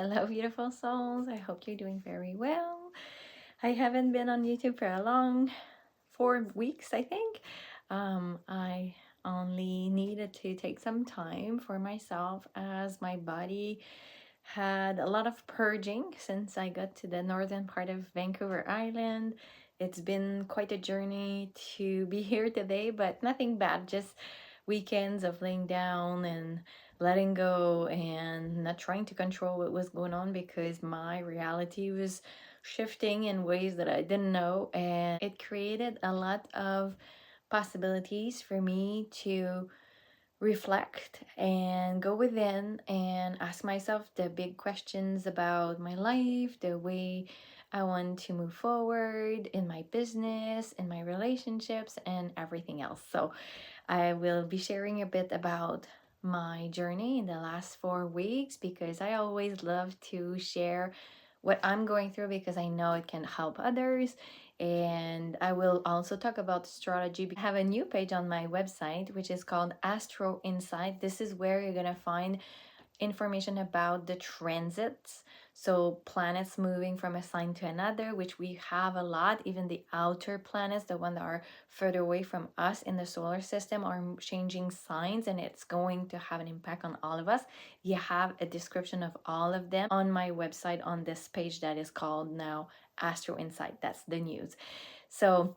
Hello, beautiful souls. I hope you're doing very well. I haven't been on YouTube for a long 4 weeks, I think. I only needed to take some time for myself as my body had a lot of purging since I got to the northern part of Vancouver Island. It's been quite a journey to be here today, but nothing bad, just weekends of laying down and letting go and not trying to control what was going on because my reality was shifting in ways that I didn't know, and it created a lot of possibilities for me to reflect and go within and ask myself the big questions about my life, the way I want to move forward in my business, in my relationships, and everything else. So, I will be sharing a bit about my journey in the last 4 weeks because I always love to share what I'm going through because I know it can help others. And I will also talk about astrology. I have a new page on my website which is called Astro Insight. This is where you're gonna find information about the transits, so planets moving from a sign to another, which we have a lot. Even the outer planets, the ones that are further away from us in the solar system, are changing signs, and it's going to have an impact on all of us. You have a description of all of them on my website on this page that is called now Astro Insight. That's the news. So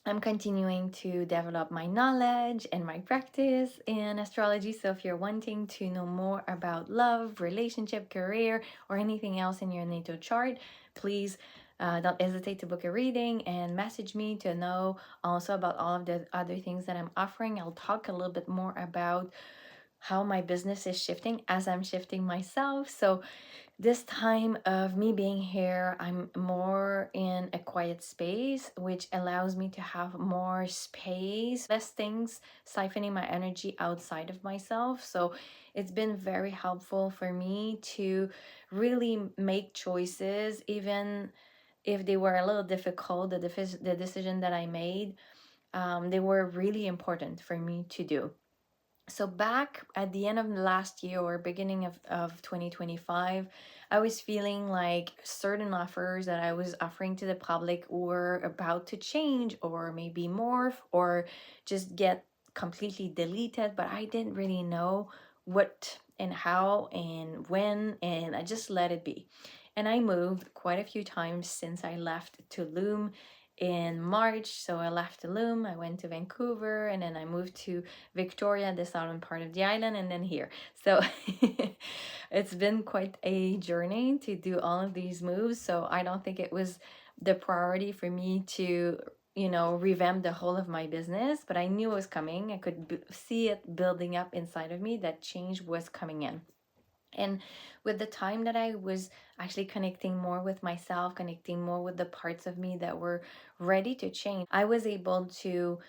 I'm continuing to develop my knowledge and my practice in astrology. So if you're wanting to know more about love, relationship, career, or anything else in your natal chart, please don't hesitate to book a reading and message me to know also about all of the other things that I'm offering. I'll talk a little bit more about how my business is shifting as I'm shifting myself. So this time of me being here, I'm more in a quiet space, which allows me to have more space, less things siphoning my energy outside of myself. So it's been very helpful for me to really make choices, even if they were a little difficult. The decision that I made, they were really important for me to do. So back at the end of last year or beginning of 2025, I was feeling like certain offers that I was offering to the public were about to change or maybe morph or just get completely deleted, but I didn't really know what and how and when, and I just let it be. And I moved quite a few times since I left Tulum in March. So I left Tulum, I went to Vancouver, and then I moved to Victoria, the southern part of the island, and then here. So it's been quite a journey to do all of these moves. So I don't think it was the priority for me to, revamp the whole of my business, but I knew it was coming. I could see it building up inside of me, that change was coming in. And with the time that I was actually connecting more with myself, connecting more with the parts of me that were ready to change, I was able to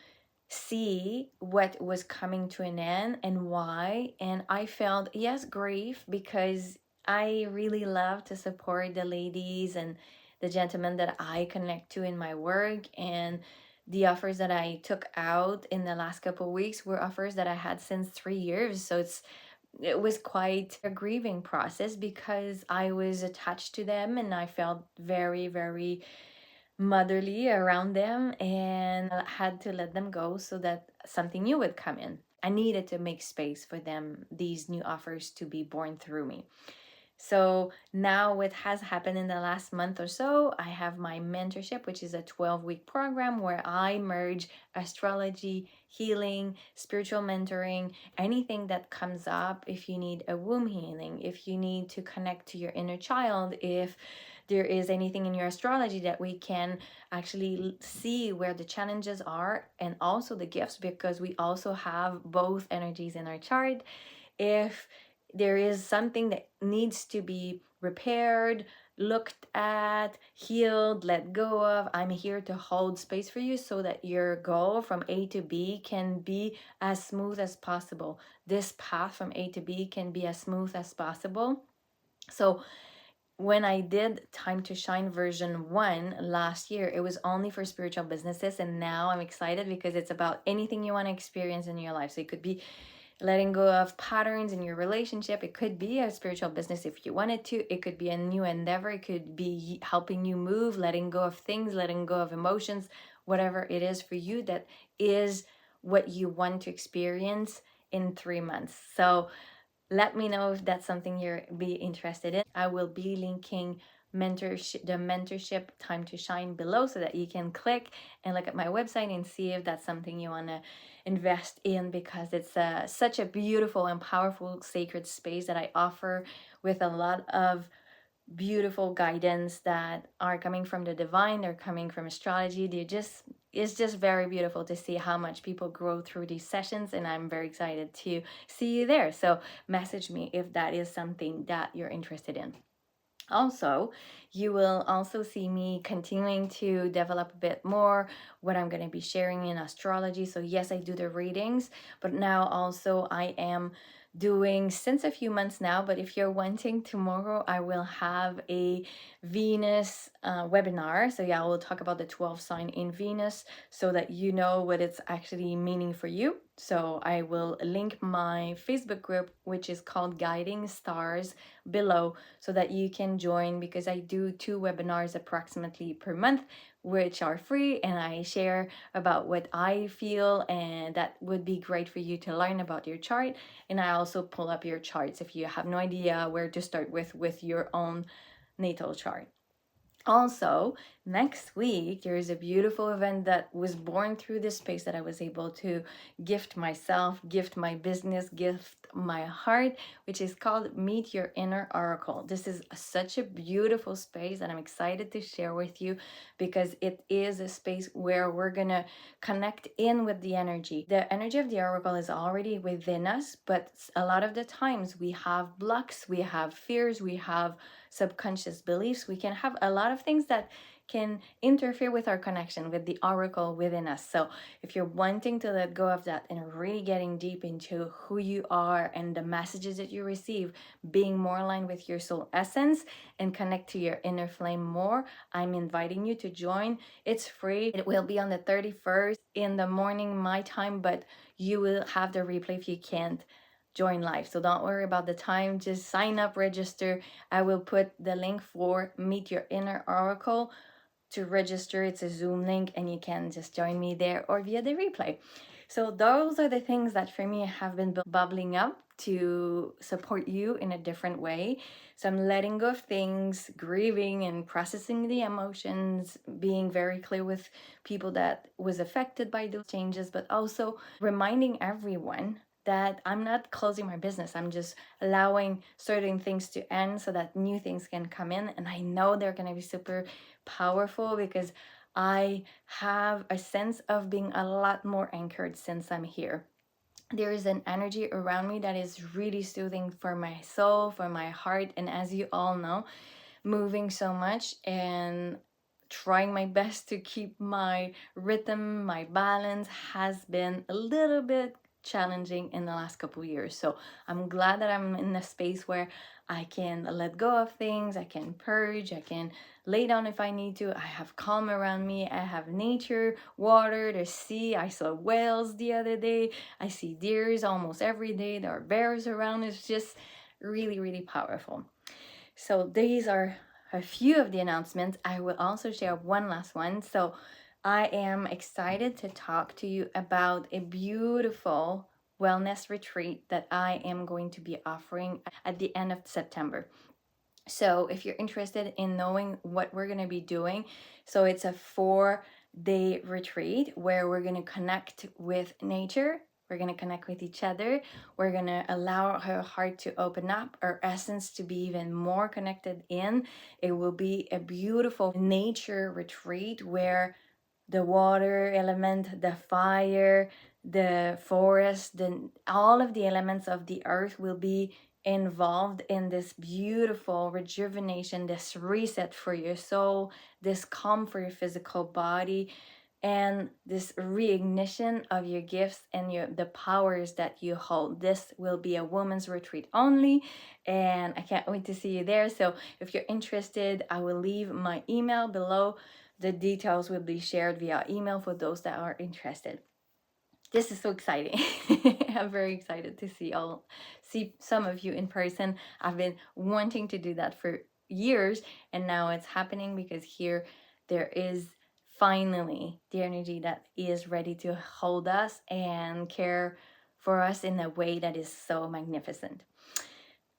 see what was coming to an end and why. And I felt, yes, grief, because I really love to support the ladies and the gentlemen that I connect to in my work. And the offers that I took out in the last couple of weeks were offers that I had since 3 years. So it was quite a grieving process because I was attached to them and I felt very, very motherly around them, and I had to let them go so that something new would come in. I needed to make space for them, these new offers to be born through me. So now what has happened in the last month or so, I have my mentorship, which is a 12-week program where I merge astrology, healing, spiritual mentoring, anything that comes up. If you need a womb healing, if you need to connect to your inner child, if there is anything in your astrology that we can actually see where the challenges are and also the gifts, because we also have both energies in our chart. If there is something that needs to be repaired, looked at, healed, let go of, I'm here to hold space for you so that your goal from A to B can be as smooth as possible. This path from A to B can be as smooth as possible. So when I did Time to Shine version 1 last year, it was only for spiritual businesses. And now I'm excited because it's about anything you want to experience in your life. So it could be letting go of patterns in your relationship. It could be a spiritual business if you wanted to. It could be a new endeavor. It could be helping you move, letting go of things, letting go of emotions, whatever it is for you that is what you want to experience in 3 months. So let me know if that's something you're be interested in. I will be linking the mentorship Time to Shine below, so that you can click and look at my website and see if that's something you want to invest in, because it's such a beautiful and powerful sacred space that I offer, with a lot of beautiful guidance that are coming from the divine. They're coming from astrology. It's just very beautiful to see how much people grow through these sessions, and I'm very excited to see you there. So message me if that is something that you're interested in. Also, you will also see me continuing to develop a bit more what I'm going to be sharing in astrology. So yes, I do the readings, but now also I am doing since a few months now. But if you're wanting, tomorrow I will have a Venus webinar. So yeah, I will talk about the 12 sign in Venus, so that you know what it's actually meaning for you. So I will link my Facebook group, which is called Guiding Stars, below, so that you can join, because I do 2 webinars approximately per month, which are free, and I share about what I feel, and that would be great for you to learn about your chart. And I also pull up your charts if you have no idea where to start with your own natal chart. Also, next week, there is a beautiful event that was born through this space that I was able to gift myself, gift my business, gift my heart, which is called Meet Your Inner Oracle. This is such a beautiful space that I'm excited to share with you, because it is a space where we're gonna connect in with the energy. The energy of the oracle is already within us, but a lot of the times we have blocks, we have fears, we have subconscious beliefs. We can have a lot of things that can interfere with our connection with the oracle within us. So if you're wanting to let go of that and really getting deep into who you are and the messages that you receive, being more aligned with your soul essence and connect to your inner flame more, I'm inviting you to join. It's free. It will be on the 31st in the morning, my time, but you will have the replay if you can't join live. So don't worry about the time. Just sign up, register. I will put the link for Meet Your Inner Oracle to register. It's a Zoom link, and you can just join me there or via the replay. So those are the things that for me have been bubbling up to support you in a different way. So I'm letting go of things, grieving and processing the emotions, being very clear with people that was affected by those changes, but also reminding everyone that I'm not closing my business. I'm just allowing certain things to end so that new things can come in. And I know they're going to be super powerful, because I have a sense of being a lot more anchored since I'm here. There is an energy around me that is really soothing for my soul, for my heart, and as you all know, moving so much and trying my best to keep my rhythm, my balance has been a little bit challenging in the last couple years. So I'm glad that I'm in a space where I can let go of things, I can purge, I can lay down if I need to. I have calm around me, I have nature, water, the sea. I saw whales the other day, I see deers almost every day, there are bears around. It's just really, really powerful. So these are a few of the announcements. I will also share one last one. So I am excited to talk to you about a beautiful wellness retreat that I am going to be offering at the end of September. So if you're interested in knowing what we're going to be doing, so it's a 4-day retreat where we're going to connect with nature. We're going to connect with each other. We're going to allow our heart to open up, our essence to be even more connected in. It will be a beautiful nature retreat where the water element, the fire, the forest, all of the elements of the earth will be involved in this beautiful rejuvenation, this reset for your soul, this calm for your physical body, and this reignition of your gifts and the powers that you hold. This will be a woman's retreat only, and I can't wait to see you there. So if you're interested, I will leave my email below. The details will be shared via email for those that are interested. this is so exciting. I'm very excited to see some of you in person. I've been wanting to do that for years, and now it's happening because here there is finally the energy that is ready to hold us and care for us in a way that is so magnificent.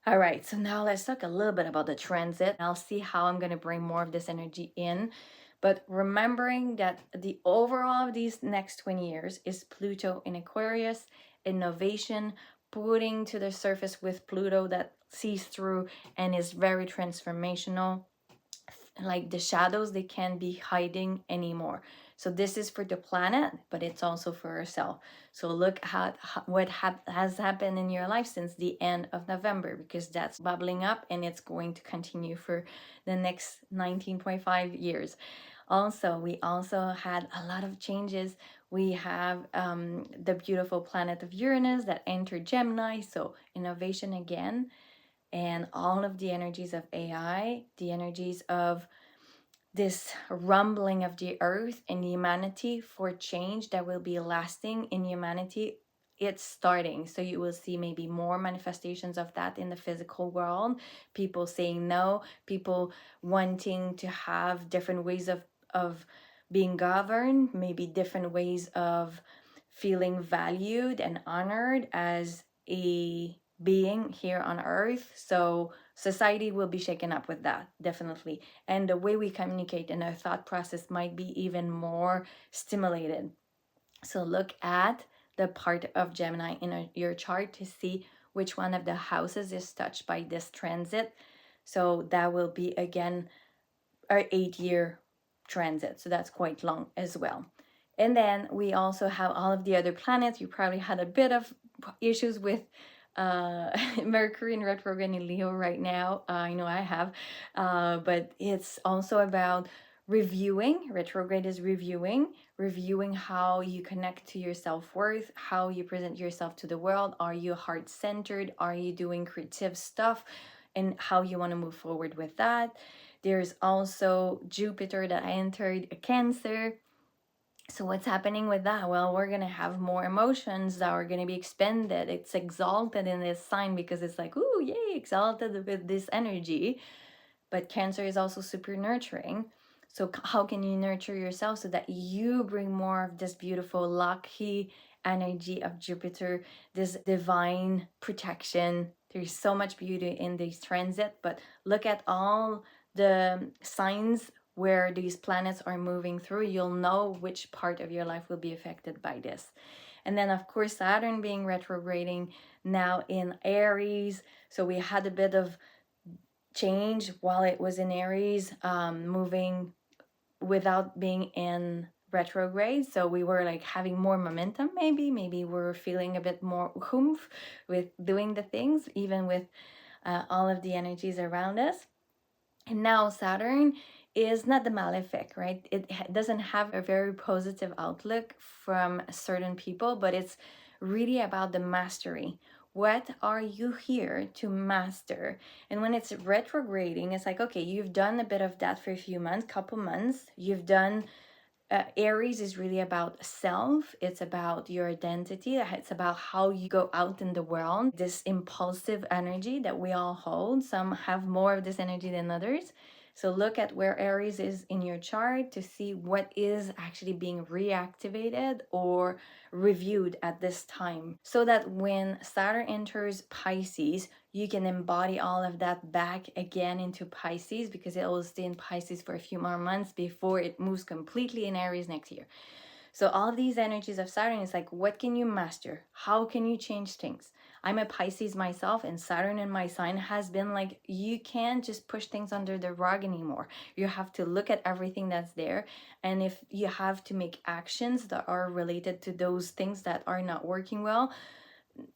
All right, so now let's talk a little bit about the transit. I'll see how I'm going to bring more of this energy in. But remembering that the overall of these next 20 years is Pluto in Aquarius, innovation, putting to the surface with Pluto that sees through and is very transformational. Like the shadows, they can't be hiding anymore. So this is for the planet, but it's also for ourselves. So look at what has happened in your life since the end of November, because that's bubbling up and it's going to continue for the next 19.5 years. Also, we also had a lot of changes. We have the beautiful planet of Uranus that entered Gemini, so innovation again, and all of the energies of AI, the energies of this rumbling of the earth and humanity for change that will be lasting in humanity. It's starting. So you will see maybe more manifestations of that in the physical world. People saying no, people wanting to have different ways of being governed, maybe different ways of feeling valued and honored as a being here on earth. So society will be shaken up with that, definitely. And the way we communicate and our thought process might be even more stimulated. So look at the part of Gemini in your chart to see which one of the houses is touched by this transit. So that will be again our 8-year transit. So that's quite long as well. And then we also have all of the other planets. You probably had a bit of issues with Mercury in retrograde in Leo right now. I know I have. But it's also about reviewing. Retrograde is reviewing how you connect to your self-worth, how you present yourself to the world. Are you heart-centered? Are you doing creative stuff? And how you want to move forward with that. There's also Jupiter that entered a Cancer. So what's happening with that? Well, we're going to have more emotions that are going to be expended. It's exalted in this sign because it's like, ooh, yay, exalted with this energy. But Cancer is also super nurturing. So how can you nurture yourself so that you bring more of this beautiful, lucky energy of Jupiter, this divine protection? There's so much beauty in this transit, but look at all the signs where these planets are moving through. You'll know which part of your life will be affected by this. And then, of course, Saturn being retrograding now in Aries. So we had a bit of change while it was in Aries, moving without being in retrograde. So we were like having more momentum, maybe we're feeling a bit more oomph with doing the things, even with all of the energies around us. And now Saturn is not the malefic, right? It doesn't have a very positive outlook from certain people, but it's really about the mastery. What are you here to master? And when it's retrograding, it's like, okay, you've done a bit of that for a few months, couple months. You've done Aries is really about self. It's about your identity. It's about how you go out in the world. This impulsive energy that we all hold. Some have more of this energy than others. So look at where Aries is in your chart to see what is actually being reactivated or reviewed at this time. So that when Saturn enters Pisces, you can embody all of that back again into Pisces, because it will stay in Pisces for a few more months before it moves completely in Aries next year. So all of these energies of Saturn is like, what can you master? How can you change things? I'm a Pisces myself, and Saturn in my sign has been like, you can't just push things under the rug anymore. You have to look at everything that's there. And if you have to make actions that are related to those things that are not working well,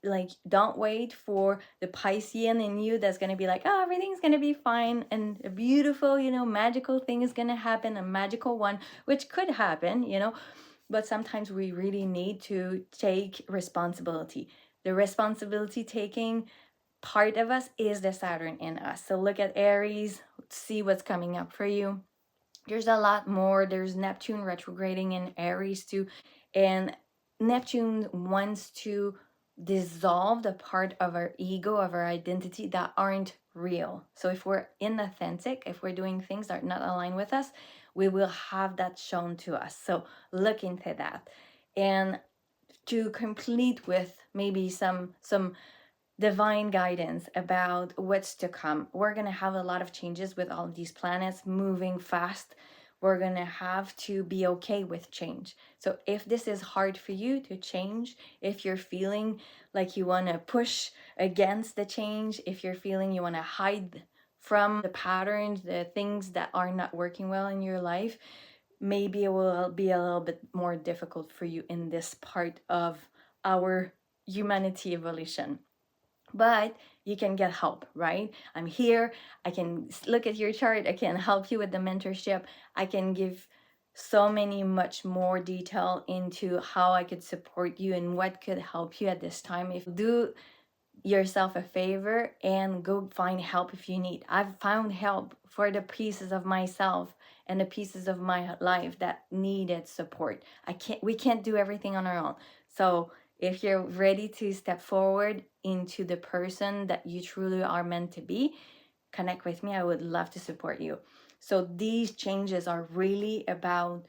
like, don't wait for the Piscean in you that's going to be like, oh, everything's going to be fine and a beautiful, magical thing is going to happen, a magical one, which could happen, but sometimes we really need to take responsibility. The responsibility taking part of us is the Saturn in us. So look at Aries, see what's coming up for you. There's a lot more. There's Neptune retrograding in Aries too. And Neptune wants to dissolve the part of our ego, of our identity that aren't real. So if we're inauthentic, if we're doing things that are not aligned with us, we will have that shown to us. So look into that. And to complete with maybe some divine guidance about what's to come. We're going to have a lot of changes with all of these planets moving fast. We're going to have to be okay with change. So if this is hard for you to change, if you're feeling like you want to push against the change, if you're feeling you want to hide from the patterns, the things that are not working well in your life, maybe it will be a little bit more difficult for you in this part of our humanity evolution. But you can get help, right? I'm here. I can look at your chart. I can help you with the mentorship. I can give so many much more detail into how I could support you and what could help you at this time. If you do yourself a favor and go find help if you need. I've found help for the pieces of myself and the pieces of my life that needed support. We can't do everything on our own. So if you're ready to step forward into the person that you truly are meant to be, connect with me. I would love to support you. So these changes are really about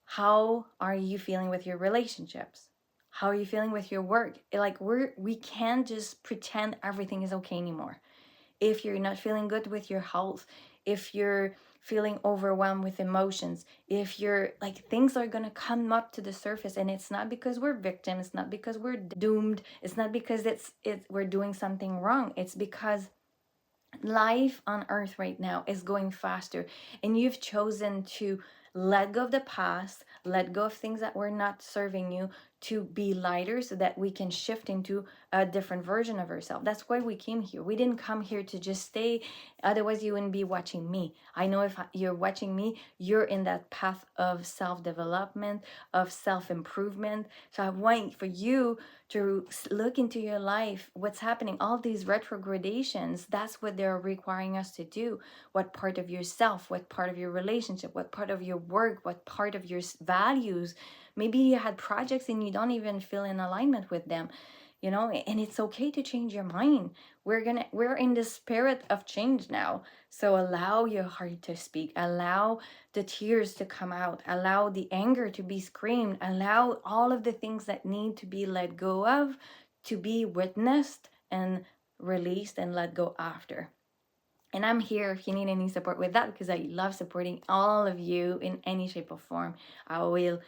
how are you feeling with your relationships? How are you feeling with your work? Like we can't just pretend everything is okay anymore. If you're not feeling good with your health, if you're feeling overwhelmed with emotions, if you're like, things are going to come up to the surface, and it's not because we're victims, it's not because we're doomed, it's not because we're doing something wrong. It's because life on earth right now is going faster, and you've chosen to let go of the past, let go of things that were not serving you, to be lighter so that we can shift into a different version of ourselves. That's why we came here. We didn't come here to just stay, otherwise you wouldn't be watching me. I know if you're watching me, you're in that path of self-development, of self-improvement. So I want for you to look into your life, what's happening, all these retrogradations. That's what they're requiring us to do. What part of yourself, what part of your relationship, what part of your work, what part of your values. Maybe you had projects and you don't even feel in alignment with them, and it's okay to change your mind. We're in the spirit of change now. So allow your heart to speak, allow the tears to come out, allow the anger to be screamed, allow all of the things that need to be let go of to be witnessed and released and let go after. And I'm here if you need any support with that, because I love supporting all of you in any shape or form. I will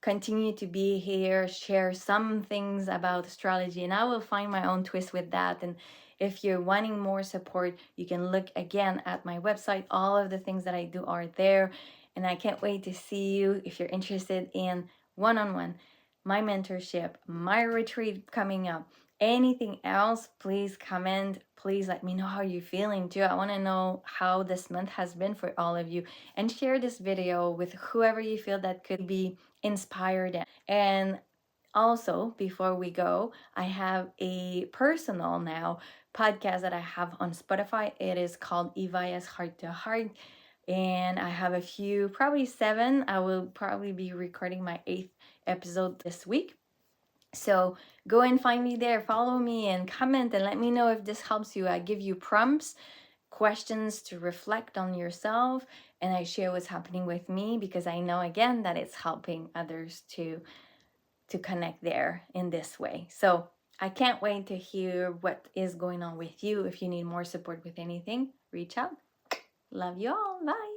continue to be here, share some things about astrology, and I will find my own twist with that. And if you're wanting more support, you can look again at my website. All of the things that I do are there, and I can't wait to see you if you're interested in one-on-one, my mentorship, my retreat coming up. Anything else, please comment. Please let me know how you're feeling too. I want to know how this month has been for all of you, and share this video with whoever you feel that could be inspired. And also, before we go, I have a personal now podcast that I have on Spotify. It is called Eva's Heart to Heart, and I have a few, probably 7. I will probably be recording my 8th episode this week. So go and find me there, follow me, and comment and let me know if this helps you. I give you prompts, questions to reflect on yourself, and I share what's happening with me, because I know again that it's helping others to connect there in this way. So I can't wait to hear what is going on with you. If you need more support with anything, reach out. Love you all. Bye.